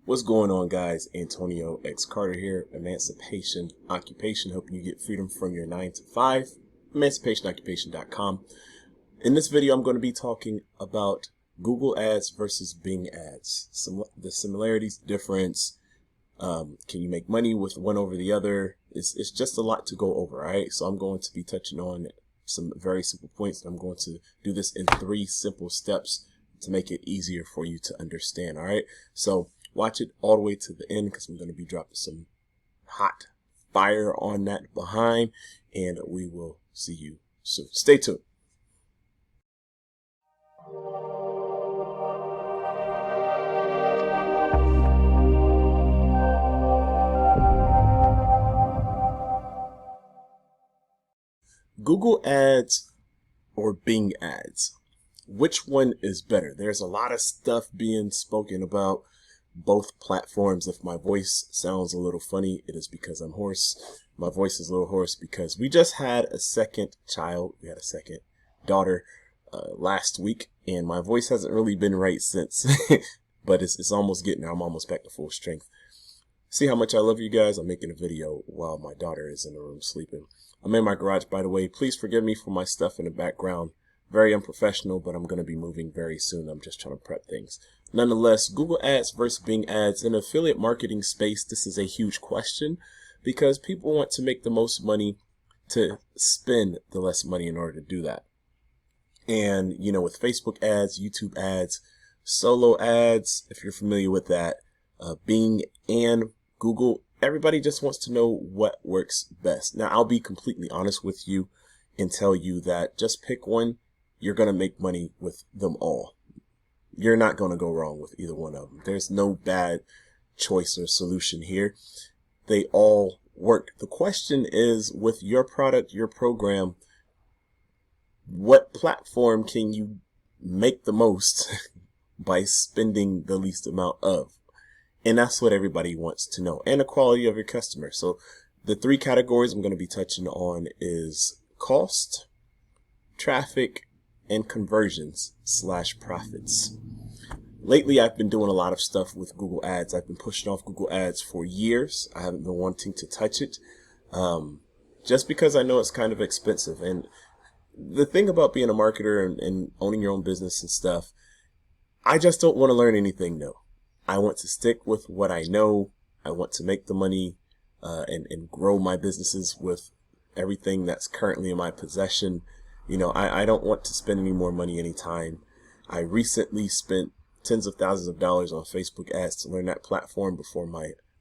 What's going on, guys? Antonio X Carter here, Emancipation Occupation, helping you get freedom from your 9 to 5, emancipatiooccupation.com. In this video, I'm going to be talking about Google Ads versus Bing Ads, the similarities, difference. Can you make money with one over the other? It's just a lot to go over, all right? So I'm going to be touching on some very simple points. I'm going to do this in 3 simple steps to make it easier for you to understand, all right? So watch it all the way to the end because I'm going to be dropping some hot fire on that behind, and we will see you soon. Stay tuned. Google Ads or Bing Ads? Which one is better? There's a lot of stuff being spoken about both platforms. If my voice sounds a little funny, it is because I'm hoarse. My voice is a little hoarse because we just had a second child. We had a second daughter last week, and my voice hasn't really been right since. But it's almost getting there. I'm almost back to full strength. See how much I love you guys? I'm making a video while my daughter is in the room sleeping. I'm in my garage, by the way. Please forgive me for my stuff in the background. Very unprofessional, but I'm going to be moving very soon. I'm just trying to prep things. Nonetheless, Google Ads versus Bing Ads. In affiliate marketing space, this is a huge question because people want to make the most money to spend the less money in order to do that. And, you know, with Facebook ads, YouTube ads, solo ads, if you're familiar with that, Bing and Google, everybody just wants to know what works best. Now, I'll be completely honest with you and tell you that just pick one. You're going to make money with them all. You're not going to go wrong with either one of them. There's no bad choice or solution here. They all work. The question is, with your product, your program, what platform can you make the most by spending the least amount of? And that's what everybody wants to know. And the quality of your customer. So the 3 categories I'm going to be touching on is cost, traffic, and conversions / profits. Lately, I've been doing a lot of stuff with Google Ads. I've been pushing off Google Ads for years. I haven't been wanting to touch it just because I know it's kind of expensive. And the thing about being a marketer and owning your own business and stuff, I just don't want to learn anything new. I want to stick with what I know. I want to make the money and grow my businesses with everything that's currently in my possession. You know, I don't want to spend any more money anytime. I recently spent tens of thousands of dollars on Facebook ads to learn that platform before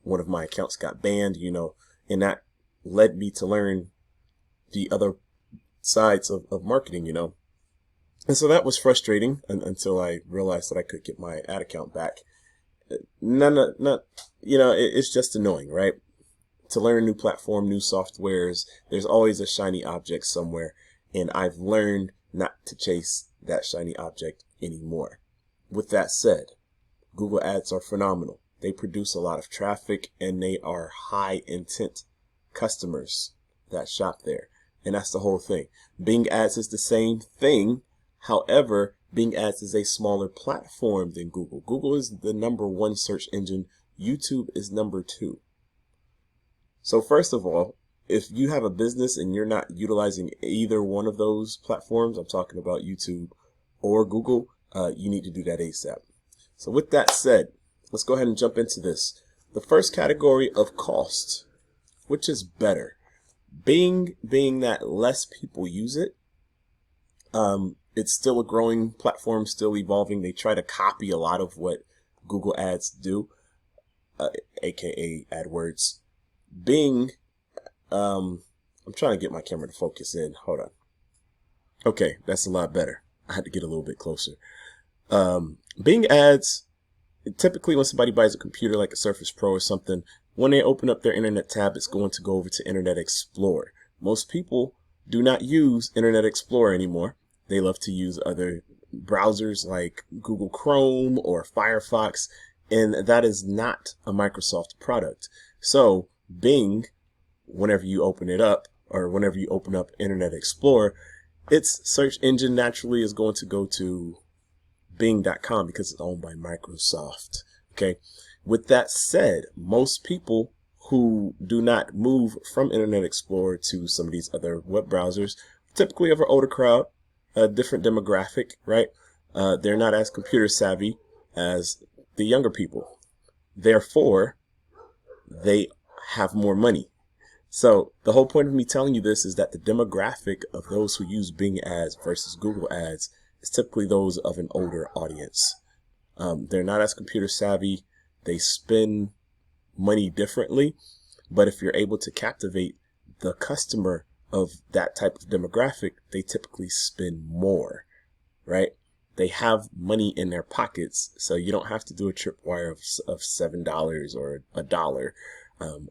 one of my accounts got banned, you know, and that led me to learn the other sides of marketing, you know. And so that was frustrating until I realized that I could get my ad account back. It's just annoying, right? To learn a new platform, new softwares, there's always a shiny object somewhere. And I've learned not to chase that shiny object anymore. With that said, Google Ads are phenomenal. They produce a lot of traffic and they are high intent customers that shop there. And that's the whole thing. Bing Ads is the same thing. However, Bing Ads is a smaller platform than Google. Google is the #1 search engine. YouTube is #2. So first of all, if you have a business and you're not utilizing either one of those platforms, I'm talking about YouTube or Google, you need to do that ASAP. So with that said, let's go ahead and jump into this. The first category of cost, which is better? Bing being that less people use it. It's still a growing platform, still evolving. They try to copy a lot of what Google Ads do, aka AdWords. Bing, I'm trying to get my camera to focus in. Hold on. Okay, that's a lot better. I had to get a little bit closer. Bing Ads, typically when somebody buys a computer like a Surface Pro or something, when they open up their Internet tab, it's going to go over to Internet Explorer. Most people do not use Internet Explorer anymore. They love to use other browsers like Google Chrome or Firefox, and that is not a Microsoft product. So Bing, whenever you open it up, or whenever you open up Internet Explorer, its search engine naturally is going to go to Bing.com because it's owned by Microsoft. Okay. With that said, most people who do not move from Internet Explorer to some of these other web browsers, typically of an older crowd, a different demographic, right? They're not as computer savvy as the younger people. Therefore, they have more money. So the whole point of me telling you this is that the demographic of those who use Bing ads versus Google ads is typically those of an older audience. They're not as computer savvy. They spend money differently. But if you're able to captivate the customer of that type of demographic, they typically spend more, right? They have money in their pockets, so you don't have to do a tripwire of $7 or $1,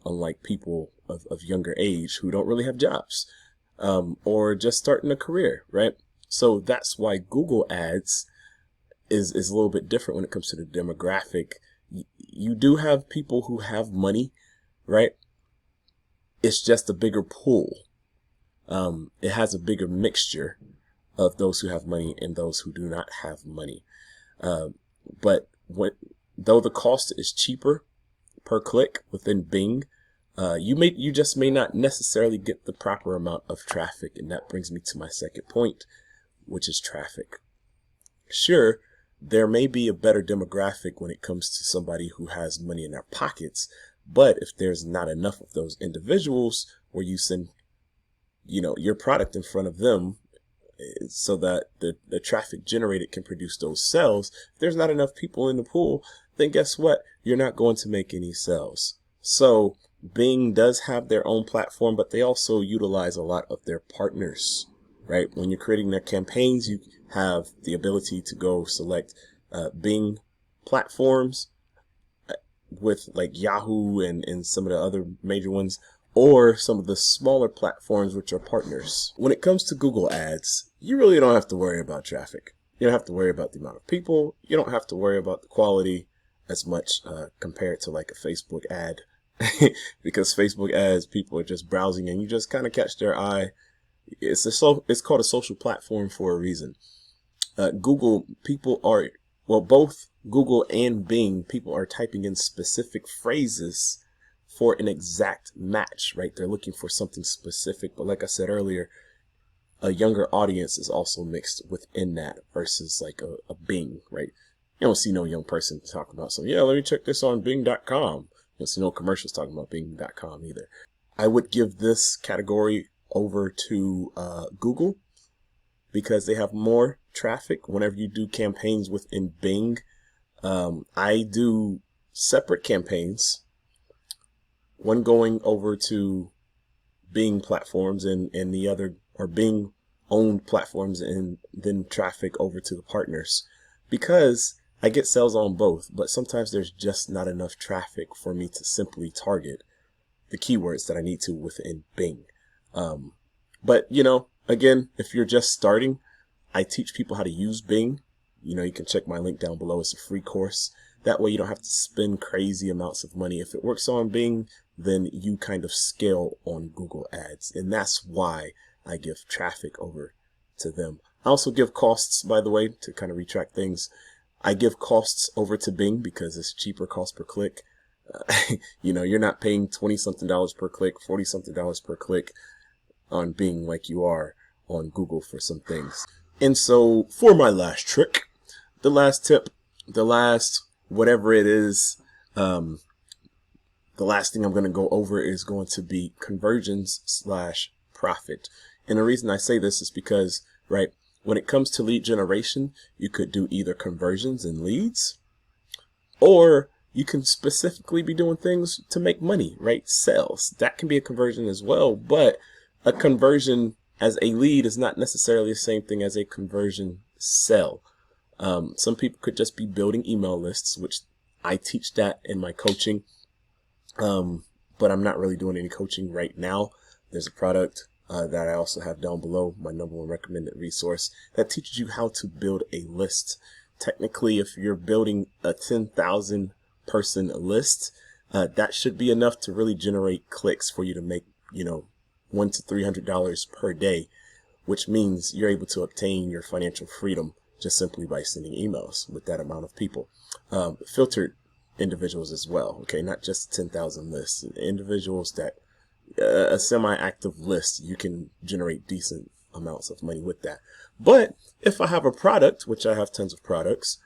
unlike people of younger age who don't really have jobs, or just starting a career, right? So that's why Google ads is a little bit different when it comes to the demographic. You do have people who have money, right? It's just a bigger pool. It has a bigger mixture of those who have money and those who do not have money. But though the cost is cheaper per click within Bing, you just may not necessarily get the proper amount of traffic. And that brings me to my second point, which is traffic. Sure, there may be a better demographic when it comes to somebody who has money in their pockets, but if there's not enough of those individuals where you send, your product in front of them so that the traffic generated can produce those sales, if there's not enough people in the pool, then guess what? You're not going to make any sales. So Bing does have their own platform, but they also utilize a lot of their partners, right? When you're creating their campaigns, you have the ability to go select Bing platforms with like Yahoo and some of the other major ones, or some of the smaller platforms which are partners. When it comes to Google ads, you really don't have to worry about traffic. You don't have to worry about the amount of people. You don't have to worry about the quality as much compared to like a Facebook ad. Because Facebook ads, people are just browsing and you just kind of catch their eye. It's called a social platform for a reason. Google, both Google and Bing, people are typing in specific phrases for an exact match, right? They're looking for something specific. But like I said earlier, a younger audience is also mixed within that versus like a Bing, right? You don't see no young person talking about something. Yeah, let me check this on Bing.com. You don't see no commercials talking about Bing.com either. I would give this category over to Google because they have more traffic. Whenever you do campaigns within Bing, I do separate campaigns, one going over to Bing platforms and the other or Bing owned platforms, and then traffic over to the partners, because I get sales on both, but sometimes there's just not enough traffic for me to simply target the keywords that I need to within Bing. But again, if you're just starting, I teach people how to use Bing. You can check my link down below. It's a free course. That way you don't have to spend crazy amounts of money. If it works on Bing, then you kind of scale on Google ads. And that's why I give traffic over to them. I also give costs, by the way, to kind of retract things. I give costs over to Bing because it's cheaper cost per click. You're not paying $20-something per click, $40-something per click on Bing like you are on Google for some things. And so for my last trick, the last tip, the last whatever it is, the last thing I'm going to go over is going to be conversions/profit. And the reason I say this is because, right, when it comes to lead generation, you could do either conversions and leads, or you can specifically be doing things to make money, right? Sales. That can be a conversion as well, but a conversion as a lead is not necessarily the same thing as a conversion sell. Some people could just be building email lists, which I teach that in my coaching. But I'm not really doing any coaching right now. There's a product that I also have down below, my #1 recommended resource, that teaches you how to build a list. Technically, if you're building a 10,000 person list, that should be enough to really generate clicks for you to make, $100 to $300 per day, which means you're able to obtain your financial freedom just simply by sending emails with that amount of people. Filtered individuals as well. Okay, not just 10,000 lists. Individuals that a semi-active list, you can generate decent amounts of money with that. But if I have a product, which I have tons of products,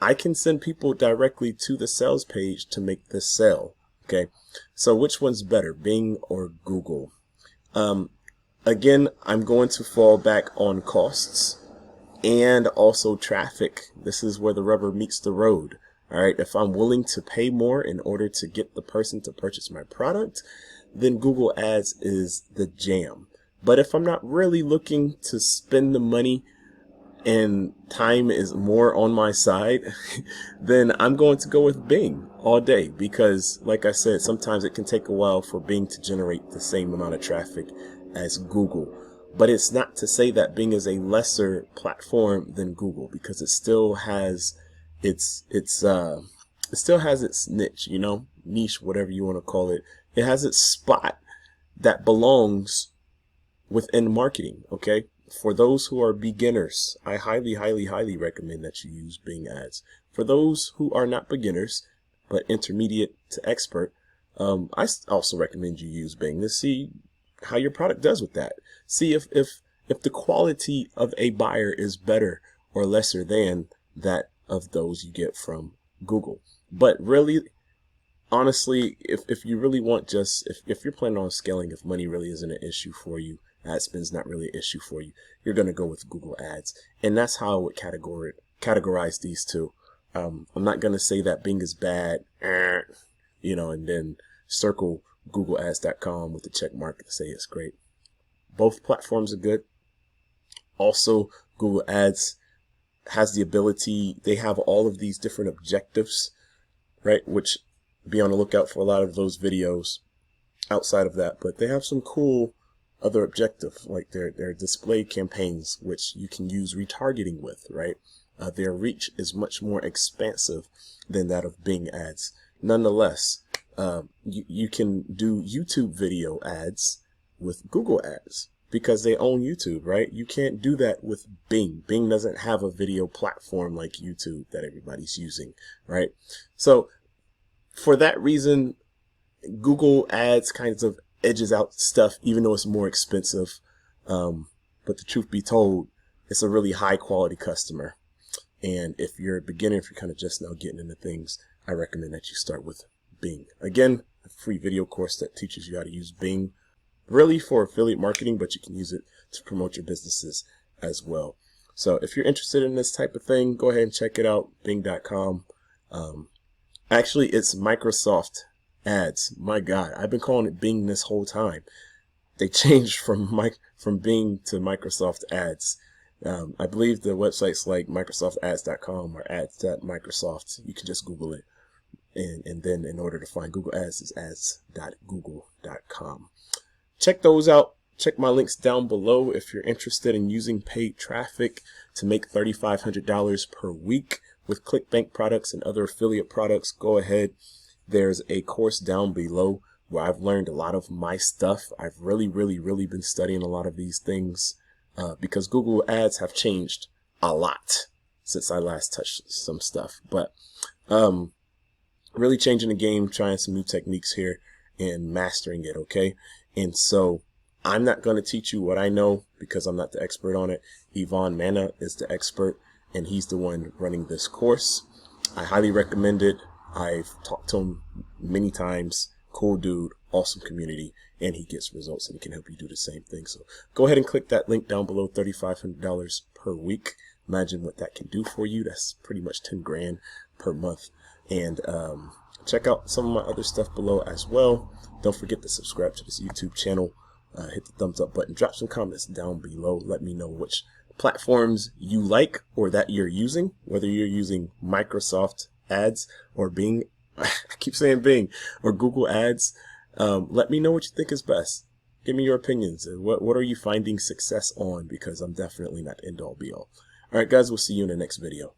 I can send people directly to the sales page to make this sale. Okay, so which one's better, Bing or Google? Again, I'm going to fall back on costs and also traffic. This is where the rubber meets the road. All right, if I'm willing to pay more in order to get the person to purchase my product, then Google Ads is the jam. But if I'm not really looking to spend the money and time is more on my side, then I'm going to go with Bing all day, because like I said, sometimes it can take a while for Bing to generate the same amount of traffic as Google. But it's not to say that Bing is a lesser platform than Google, because it still has it still has its niche, niche, whatever you want to call it. It has its spot that belongs within marketing. Okay, for those who are beginners, I highly, highly, highly recommend that you use Bing ads. For those who are not beginners but intermediate to expert, I also recommend you use Bing to see how your product does with that. See if the quality of a buyer is better or lesser than that of those you get from Google. But really, honestly, if you really want if you're planning on scaling, if money really isn't an issue for you, ad spend's not really an issue for you, you're going to go with Google Ads. And that's how I would categorize these two. I'm not going to say that Bing is bad, and then circle googleads.com with the check mark and say it's great. Both platforms are good. Also, Google Ads has the ability, they have all of these different objectives, right? Which, be on the lookout for a lot of those videos outside of that. But they have some cool other objective, like their display campaigns, which you can use retargeting with, right? Their reach is much more expansive than that of Bing ads. Nonetheless, you can do YouTube video ads with Google ads because they own YouTube, right? You can't do that with Bing. Bing doesn't have a video platform like YouTube that everybody's using, right? So for that reason, Google ads kind of edges out stuff, even though it's more expensive. But the truth be told, it's a really high quality customer. And if you're a beginner, if you're kind of just now getting into things, I recommend that you start with Bing. Again, a free video course that teaches you how to use Bing, really for affiliate marketing, but you can use it to promote your businesses as well. So if you're interested in this type of thing, go ahead and check it out, bing.com. Actually, it's Microsoft Ads. My God, I've been calling it Bing this whole time. They changed from Bing to Microsoft Ads. I believe the website's like microsoftads.com or ads.microsoft. You can just Google it. And then in order to find Google Ads, it's ads.google.com. Check those out. Check my links down below if you're interested in using paid traffic to make $3,500 per week with Clickbank products and other affiliate products. Go ahead. There's a course down below where I've learned a lot of my stuff. I've really been studying a lot of these things because Google Ads have changed a lot since I last touched some stuff. But really changing the game, trying some new techniques here and mastering it, okay? And so I'm not going to teach you what I know because I'm not the expert on it. Yvonne Manna is the expert, and he's the one running this course. I highly recommend it. I've talked to him many times. Cool dude, awesome community, and he gets results and he can help you do the same thing. So go ahead and click that link down below, $3,500 per week. Imagine what that can do for you. That's pretty much 10 grand per month. And check out some of my other stuff below as well. Don't forget to subscribe to this YouTube channel. Hit the thumbs up button. Drop some comments down below. Let me know which platforms you like or that you're using, whether you're using Microsoft Ads or Bing. I keep saying Bing or Google Ads. Let me know what you think is best. Give me your opinions. What are you finding success on? Because I'm definitely not end all be all. All right, guys, we'll see you in the next video.